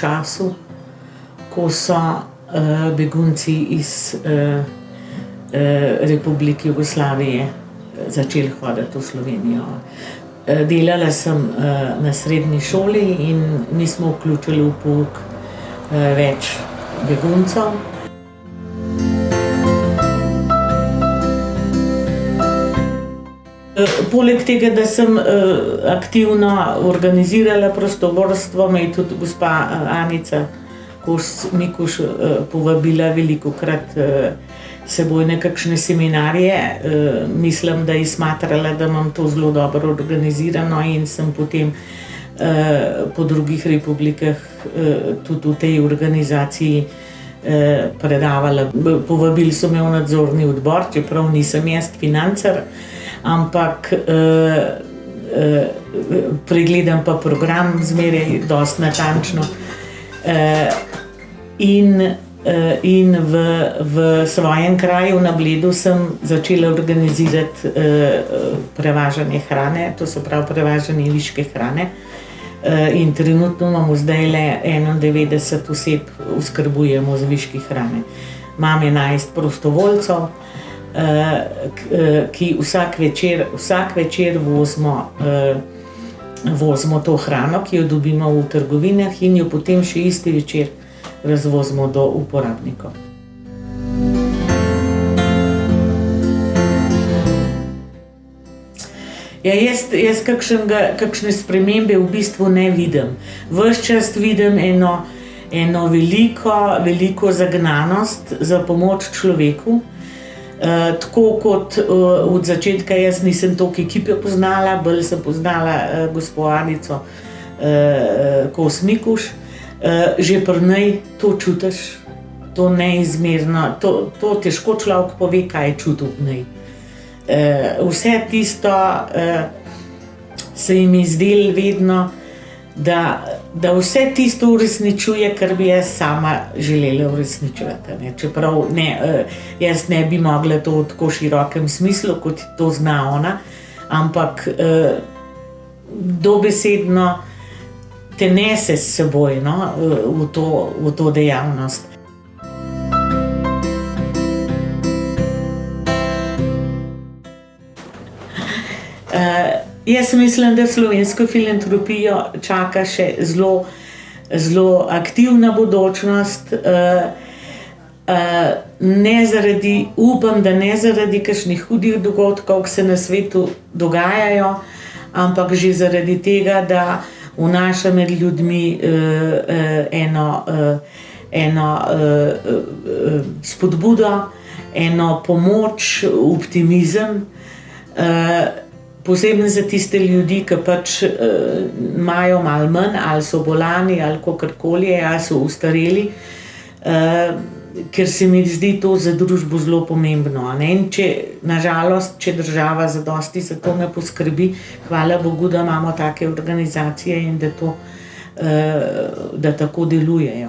času, ko so begunci iz Republike Jugoslavije začeli hoditi v Slovenijo. Delala sem na srednji šoli in mi smo vključili v pouk več beguncev. Poleg tega, da sem aktivno organizirala prostovoljstvo, me je tudi gospa Anica Kos-Mikuš povabila velikokrat seboj na kakšne seminarje. Mislim, da je smatrala, da imam to zelo dobro organizirano in sem potem po drugih republikah tudi v tej organizaciji predavala. Povabili so me v nadzorni odbor, čeprav nisem jaz financer, ampak pregledam pa program zmeraj dosti natančno. In v svojem kraju na Bledu sem začela organizirati prevažanje hrane, to se pravi prevažanje viške hrane. In trenutno imamo zdajle 91 oseb, oskrbujemo z viški hrane. Imam 11 prostovoljcev, ki vsak večer vozimo to hrano, ki jo dobimo v trgovinah in jo potem še isti večer razvozimo do uporabnikov. Ja, jaz kakšne spremembe v bistvu ne vidim. Ves čas vidim eno veliko zagnanost za pomoč človeku. Tako kot od začetka jaz nisem toliko ekipe poznala, bolj sem poznala gospo Anico Kos-Mikuš. Že pri njej to čutiš, to neizmerno, to težko človek pove, kaj je čutil v njej. Vse tisto se jim je zdelo vedno, da vse tisto uresničuje, kar bi jaz sama želela uresničevati. Čeprav jaz ne bi mogla to v tako širokem smislu, kot to zna ona, ampak dobesedno te nese s seboj v to dejavnost. Jaz mislim, da slovensko filantropijo čaka še zelo aktivna bodočnost. Upam, da ne zaradi kakšnih hudih dogodkov, ki se na svetu dogajajo, ampak že zaradi tega, da vnaša med ljudmi eno spodbudo, eno pomoč, optimizem. Posebno za tiste ljudi, ki pač imajo malo manj, ali so bolani, ali kakorkoli, ali so ostareli, ker se mi zdi to za družbo zelo pomembno. In nažalost, če država zadosti za to ne poskrbi, hvala Bogu, da imamo take organizacije in da tako delujejo.